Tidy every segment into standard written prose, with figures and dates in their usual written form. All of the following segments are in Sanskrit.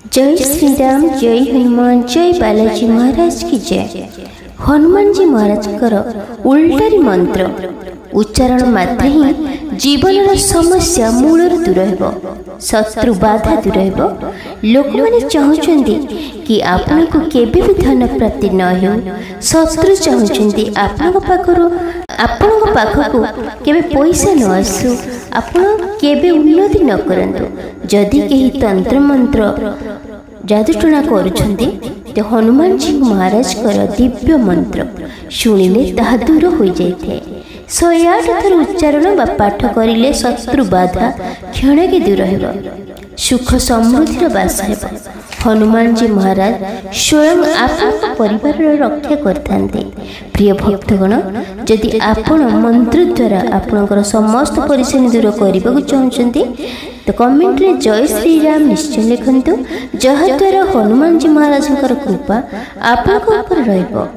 जय श्री राम, जय हनुमान, जय बालाजी महाराज की जय। हनुमान जी महाराज उल्टारी मंत्र उच्चारण मात्र ही जीवन समस्या मूल दूर हो, शत्रु बाधा दूर हो। लोक मैंने चाहते कि आपण को केबे भी धन प्राप्ति न हो, शत्रु चाहते आपण पाखक केबे पैसा न आसू, आपण केबे उन्नति न करंतु। जदि केही तंत्र मंत्र जादूटोना करुछंती तो हनुमान जी महाराज दिव्य मंत्र शुणिले ताहा दूर हो जाए। 108 थर उच्चारण बा पाठ करिले शत्रु बाधा क्षण के दूर हो, सुख समृद्धि बास हो। हनुमान जी महाराज स्वयं आपन परिवार रक्षा करते। प्रिय भक्तगण, यदि आपण मंत्र द्वारा आपनकर समस्त परेशानी दूर करने को चाहते तो कमेंट रे जय श्री राम निश्चय लिखंतु, जहाद्वारा हनुमान जी महाराज कृपा आपनक ऊपर रहिबो।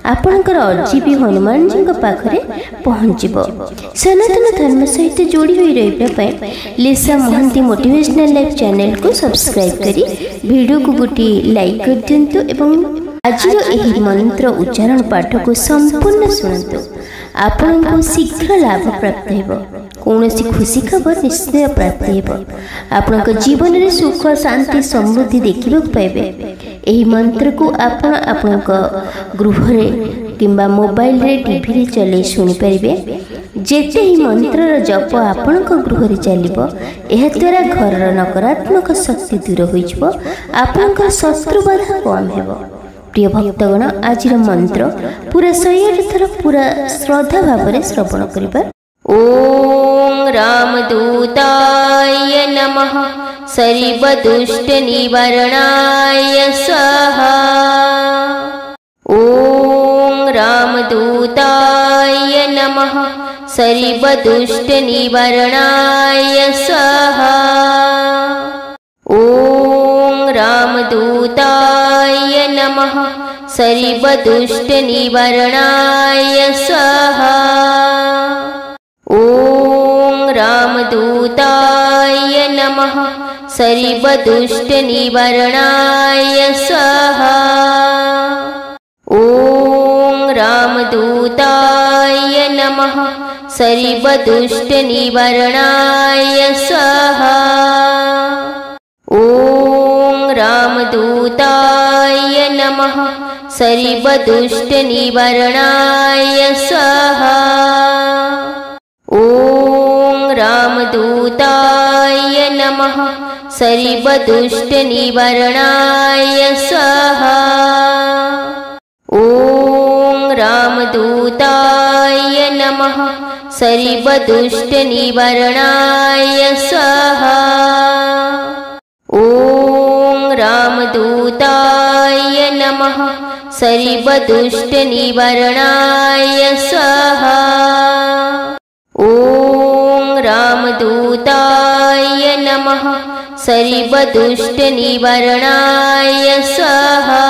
आपनकर अर्जी भी हनुमान जी पाखरे पहुँचब। सनातन धर्म सहित जोड़ी हुई रही लिसा महांती मोटिवेशनल लाइफ चैनल को सब्सक्राइब करी वीडियो को गोटे लाइक कर दिंतु एवं आज यही मंत्र उच्चारण पाठ को संपूर्ण शुणु। आपण को शीघ्र लाभ प्राप्त हो, कौन सी खुशी खबर निश्चय प्राप्त हो। आपण जीवन में सुख शांति समृद्धि देखा पाइबे। यही मंत्र को आपण गृह किंबा मोबाइल रे टीवी रे चले सुनी पारिबे। जेते ही मंत्र जप आपण गृह चलिबो, एहा द्वारा घर नकारात्मक शक्ति दूर होइजबो, आपण शत्रु बाधा कम हेबो। प्रिय भक्तगण, आज मंत्र पूरा 108 थर पूरा श्रद्धा भाव श्रवण करिबा। ओम रामदूताय नमः, सर्वदुष्ट निवारणाय स्वाहा। ओम रामदूताय नमः, सर्वदुष्ट निवारणाय स्वाहा। ओम रामदूताय नमः, सर्वदुष्ट निवारणाय स्वाहा। ओम रामदूताय नमः, सर्वदुष्ट निवारणाय स्वाहा। ओम रामदूताय नमः, सर्वदुष्ट निवारणाय स्वाहा। ओम रामदूताय नमः, सर्वदुष्ट निवारणाय स्वाहा। ओम रामदूताय नमः, सर्वदुष्ट निवारणाय स्वाहा। ओम रामदूताय नमः, सर्वदुष्ट निवारणाय स्वाहा। ओम रामदूताय नमः, सर्वदुष्ट निवारणाय स्वाहा। ओम रामदूताय नमः, सर्वदुष्ट निवारणाय स्वाहा।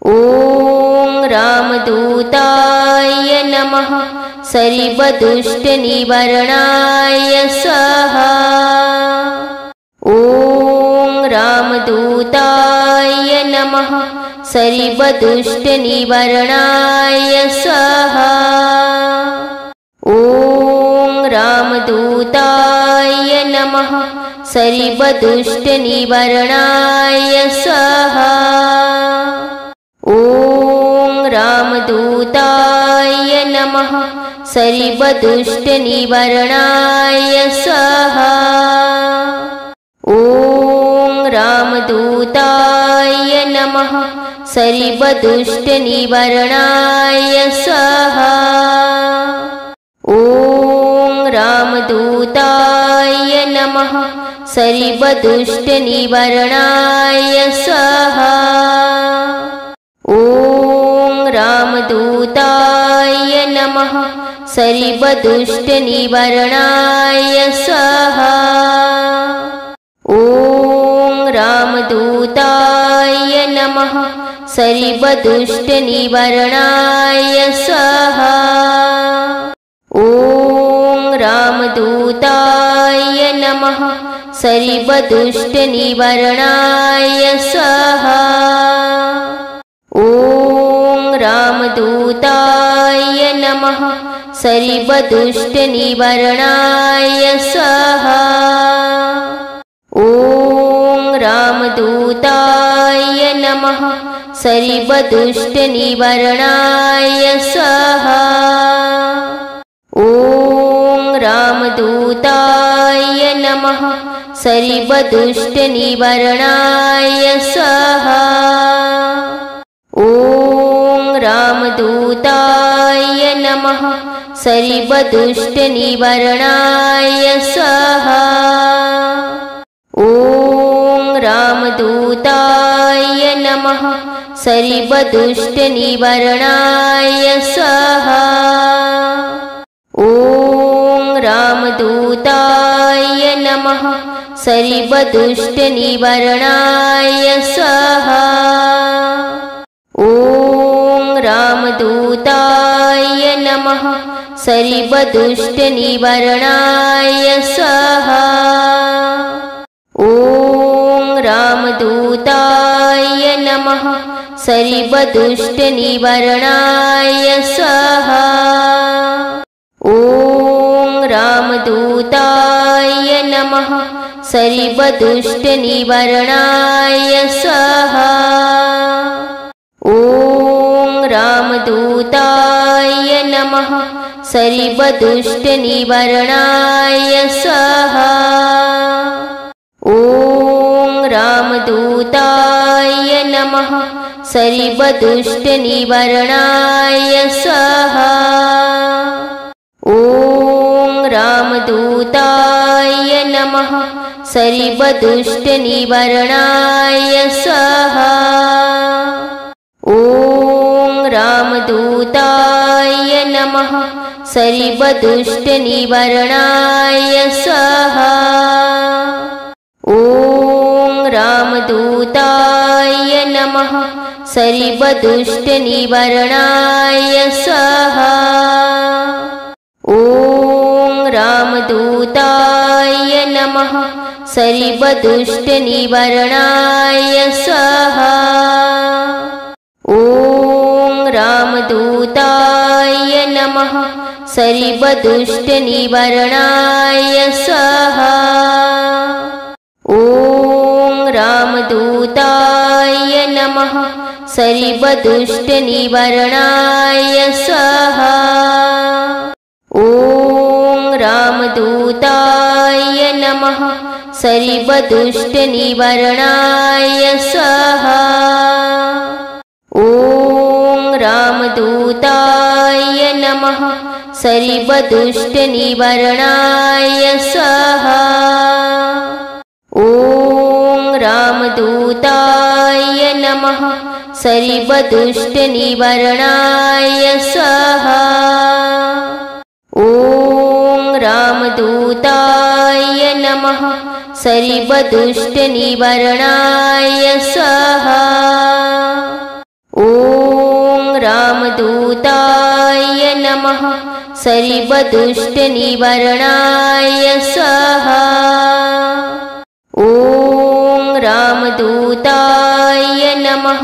ओम रामदूताय नमः, सर्वदुष्ट निवारणाय स्वाहा। ओम रामदूताय नमः, सर्वदुष्ट निवारणाय स्वाहा। ओम रामदूताय नमः, सर्वदुष्ट निवारणाय स्वाहा। ओम रामदूताय नमः, सर्वदुष्ट निवारणाय स्वाहा। ओम रामदूताय नमः, सर्वदुष्ट निवारणाय स्वाहा। ओम रामदूताय नमः, सर्वदुष्ट निवारणाय स्वाहा। ओम रामदूताय नमः, सर्वदुष्ट निवारणाय स्वाहा। ओम रामदूताय नमः, सर्वदुष्ट निवारणाय स्वाहा। ओम रामदूताय नमः, सर्वदुष्टनिवारणाय स्वाहा। ॐ रामदूताय नमः। सर्वदुष्टनिवारणाय स्वाहा। ॐ रामदूताय नमः। सर्वदुष्टनिवारणाय स्वाहा। ॐ रामदूताय नमः। सर्वदुष्टनिवारणाय स्वाहा। ॐ रामदूताय नमः। सर्वदुष्टनिवारणाय स्वाहा। ॐ रामदूताय नमः। सर्वदुष्टनिवारणाय स्वाहा। ॐ रामदूताय नमः। सर्वदुष्टनिवारणाय स्वाहा। ॐ रामदूताय नमः। सर्वदुष्टनिवारणाय स्वाहा। ॐ रामदूताय नमः। सर्वदुष्टनिवारणाय स्वाहा। ॐ रामदूताय नमः। सर्वदुष्टनिवारणाय स्वाहा। ॐ रामदूताय नमः। सर्वदुष्टनिवारणाय स्वाहा। ॐ रामदूताय नमः। सर्वदुष्टनिवारणाय स्वाहा। ॐ रामदूताय नमः। सर्वदुष्टनिवारणाय स्वाहा। ॐ रामदूताय नमः। सर्वदुष्टनिवारणाय स्वाहा। ॐ रामदूताय नमः। सर्वदुष्टनिवारणाय स्वाहा। ॐ रामदूताय नमः। सर्वदुष्टनिवारणाय स्वाहा। ॐ रामदूताय नमः। सर्वदुष्टनिवारणाय स्वाहा। ॐ रामदूताय नमः। सर्वदुष्टनिवारणाय स्वाहा। ॐ रामदूताय नमः। सर्वदुष्टनिवारणाय स्वाहा। ॐ रामदूताय नमः। सर्वदुष्टनिवारणाय स्वाहा। ॐ रामदूताय नमः। सर्वदुष्टनिवारणाय स्वाहा। ॐ रामदूताय नमः। सर्वदुष्टनिवारणाय स्वाहा। ॐ रामदूताय नमः। सर्वदुष्टनिवारणाय स्वाहा। ॐ रामदूताय नमः।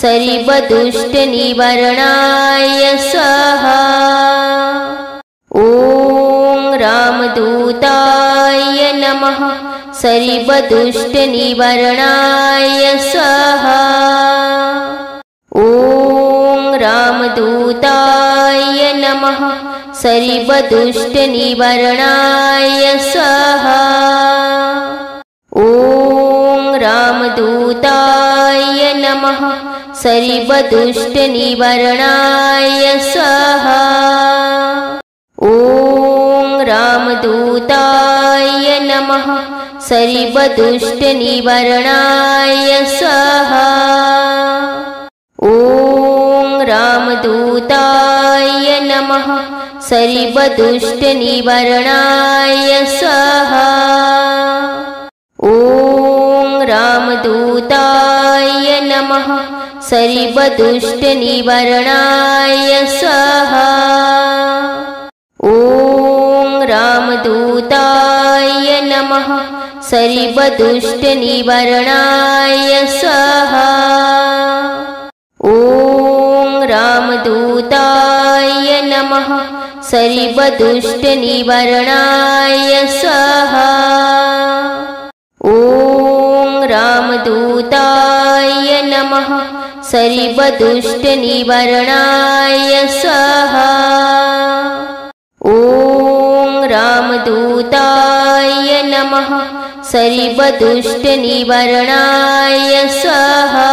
सर्वदुष्टनिवारणाय स्वाहा। ॐ रामदूताय नमः। सर्वदुष्टनिवारणाय स्वाहा। ॐ रामदूताय नमः। सर्वदुष्टनिवारणाय स्वाहा। ॐ रामदूताय नमः। सर्वदुष्टनिवारणाय स्वाहा। ॐ रामदूताय नमः। सर्वदुष्टनिवारणाय स्वाहा। ॐ रामदूताय नमः। सर्वदुष्टनिवारणाय स्वाहा। ॐ रामदूताय नमः। सर्वदुष्टनिवारणाय स्वाहा। ॐ रामदूताय नमः। सरिबदुष्टनिवारणाय स्वाहा। ॐ रामदूताय नमः सरिबदुष्टनिवारणाय स्वाहा। ॐ रामदूताय नमः सरिबदुष्टनिवारणाय स्वाहा। ॐ रामदूताय नमः सरिबदुष्टनिवारणाय स्वाहा।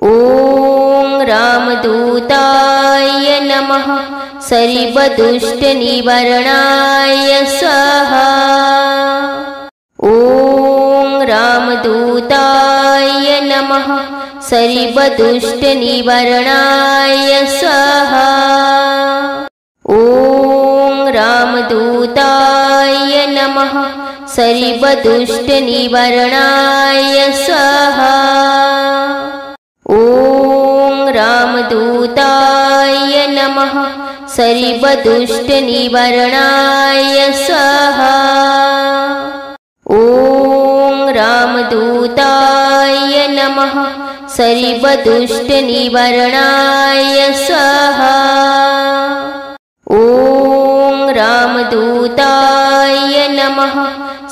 ॐ रामदूताय नमः सरिबदुष्टनिवारणाय स्वाहा। ॐ रामदूताय नमः सरिबदुष्टनिवारणाय स्वाहा। ॐ रामदूताय नमः सरिबदुष्टनिवारणाय स्वाहा। ॐ रामदूताय नमः सरिबदुष्टनिवारणाय स्वाहा। ॐ रामदूताय नमः सरिबदुष्टनिवारणाय स्वाहा। ॐ रामदूताय नमः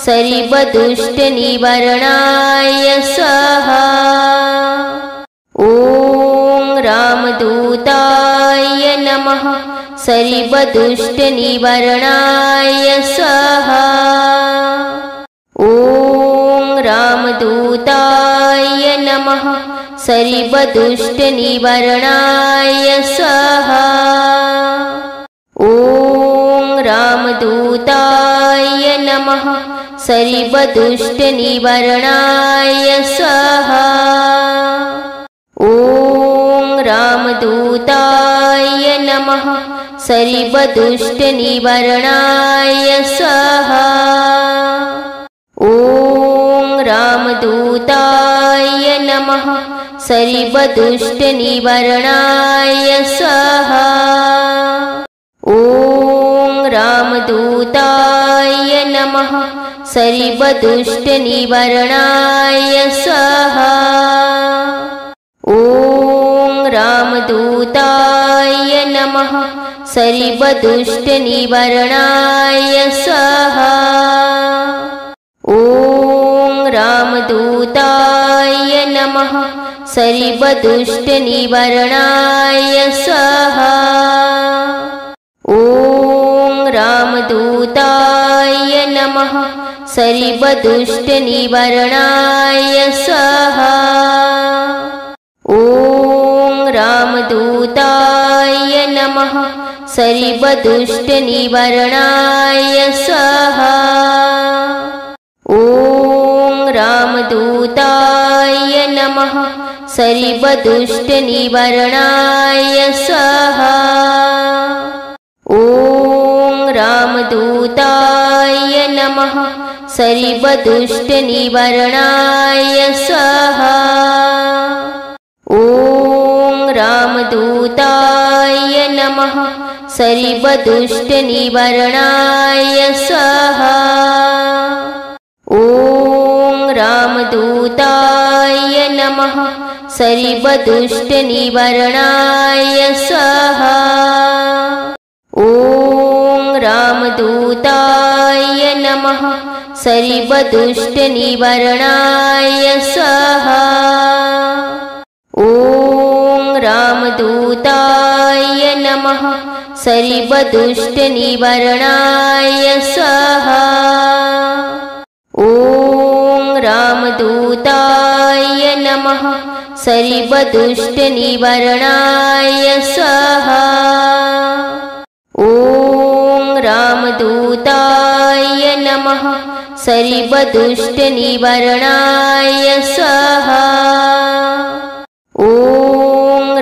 सरिबदुष्टनिवारणाय स्वाहा। ॐ रामदूताय नमः सरिबदुष्टनिवारणाय स्वाहा। ॐ रामदूताय नमः सरिबदुष्टनिवारणाय स्वाहा। ॐ रामदूताय नमः सरिबदुष्टनिवारणाय स्वाहा। ॐ रामदूताय नमः सरिबदुष्टनिवारणाय स्वाहा। ॐ रामदूताय नमः सरिबदुष्टनिवारणाय स्वाहा। ॐ रामदूताय नमः सरिबदुष्टनिवारणाय स्वाहा। ॐ रामदूताय नमः सरिबदुष्टनिवारणाय स्वाहा। ॐ रामदूताय नमः सरिबदुष्टनिवारणाय स्वाहा। ॐ रामदूताय नमः सरिबदुष्टनिवारणाय स्वाहा। ॐ रामदूताय नमः सरिबदुष्टनिवारणाय स्वाहा। ॐ रामदूताय नमः सरिबदुष्टनिवारणाय स्वाहा। ॐ रामदूताय नमः सरिबदुष्टनिवारणाय स्वाहा। ॐ रामदूताय नमः सरिबदुष्टनिवारणाय स्वाहा। ॐ रामदूताय नमः सरिबदुष्टनिवारणाय स्वाहा। ॐ रामदूताय नमः सरिबदुष्टनिवारणाय स्वाहा। ॐ रामदूताय नमः सरिबदुष्टनिवारणाय स्वाहा। ॐ रामदूताय नमः सरिबदुष्टनिवारणाय स्वाहा। ॐ रामदूताय नमः सरिबदुष्टनिवारणाय स्वाहा। ॐ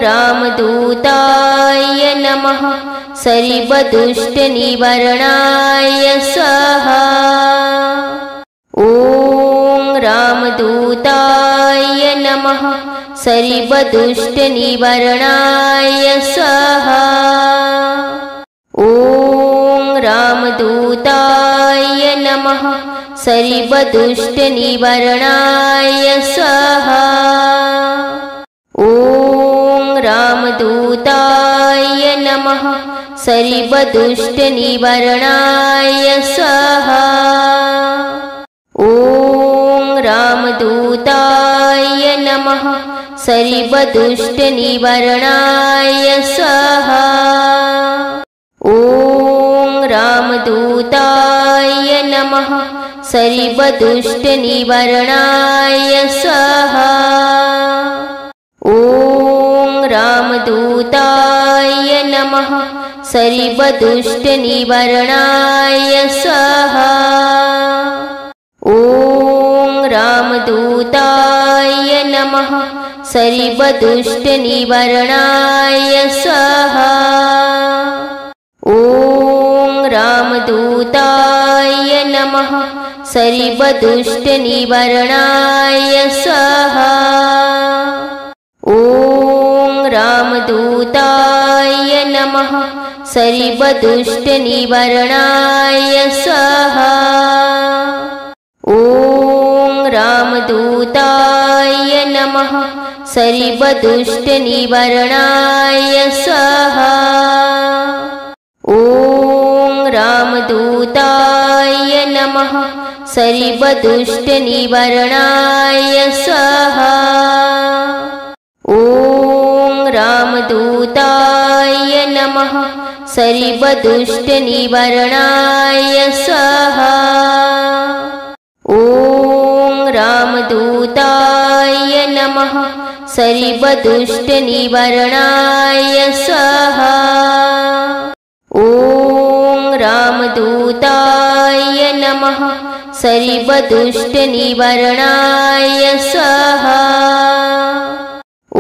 रामदूताय नमः सरिबदुष्टनिवारणाय स्वाहा। ॐ रामदूताय नमः सरिबदुष्टनिवारणाय स्वाहा। ॐ रामदूताय नमः सर्वदुष्टनिवारणाय स्वाहा। ॐ रामदूताय नमः। सर्वदुष्टनिवारणाय स्वाहा। ॐ रामदूताय नमः। सर्वदुष्टनिवारणाय स्वाहा। ॐ रामदूताय नमः। सर्वदुष्टनिवारणाय स्वाहा। ॐ रामदूताय नमः। सर्वदुष्टनिवारणाय स्वाहा। ॐ रामदूताय नमः। सर्वदुष्टनिवारणाय स्वाहा। ॐ रामदूताय नमः। सर्वदुष्टनिवारणाय स्वाहा। ॐ रामदूताय नमः। सर्वदुष्टनिवारणाय स्वाहा। ॐ रामदूताय नमः। सर्वदुष्टनिवारणाय स्वाहा। ॐ रामदूताय नमः। सर्वदुष्टनिवारणाय स्वाहा। ॐ रामदूताय नमः। सर्वदुष्टनिवारणाय स्वाहा। ॐ रामदूताय नमः। सर्वदुष्टनिवारणाय स्वाहा। ॐ रामदूताय नमः। सर्वदुष्टनिवारणाय स्वाहा। ॐ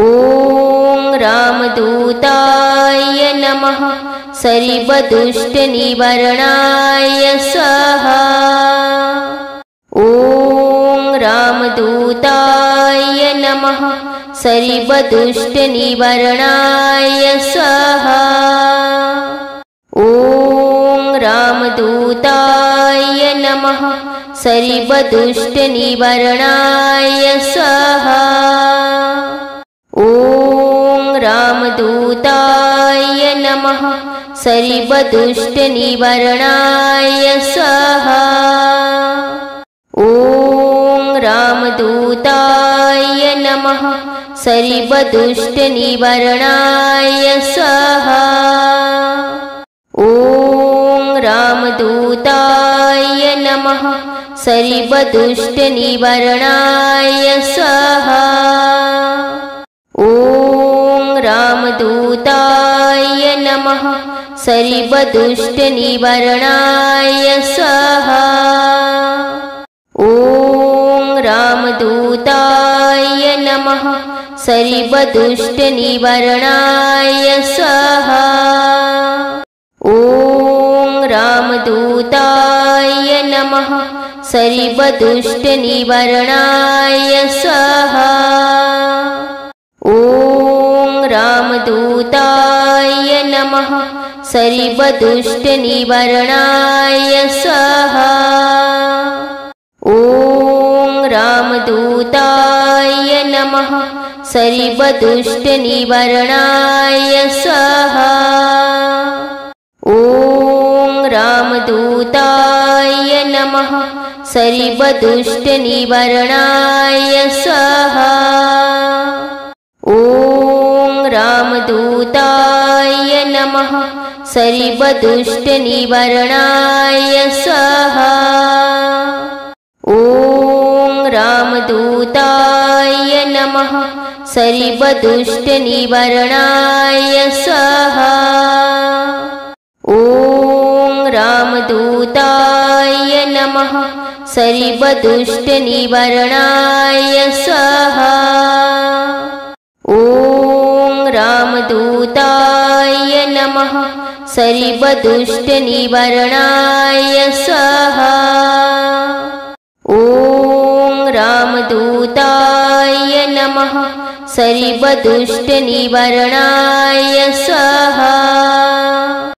रामदूताय नमः। सर्वदुष्टनिवारणाय स्वाहा। ॐ रामदूताय नमः। सर्वदुष्टनिवारणाय स्वाहा। ॐ रामदूताय नमः। सर्वदुष्टनिवारणाय स्वाहा। ॐ रामदूताय नमः। सर्वदुष्टनिवारणाय स्वाहा। ॐ रामदूताय नमः। सर्वदुष्टनिवारणाय स्वाहा। ॐ रामदूताय नमः। सर्वदुष्टनिवारणाय स्वाहा। ॐ रामदूताय नमः। सर्वदुष्टनिवारणाय स्वाहा। ॐ रामदूताय नमः। सर्वदुष्टनिवारणाय स्वाहा। ॐ रामदूताय नमः। सर्वदुष्टनिवारणाय स्वाहा। ॐ रामदूताय नमः। सर्वदुष्टनिवारणाय स्वाहा। ॐ रामदूताय नमः। सर्वदुष्टनिवारणाय स्वाहा। ॐ रामदूताय नमः। सर्वदुष्टनिवारणाय स्वाहा। ॐ रामदूताय नमः। सर्वदुष्टनिवारणाय स्वाहा। ॐ रामदूताय नमः। सर्वदुष्टनिवारणाय स्वाहा। ॐ रामदूताय नमः। सर्वदुष्टनिवारणाय स्वाहा। ॐ रामदूताय नमः। सर्वदुष्टनिवारणाय स्वाहा। ॐ रामदूताय नमः। सर्वदुष्टनिवारणाय स्वाहा।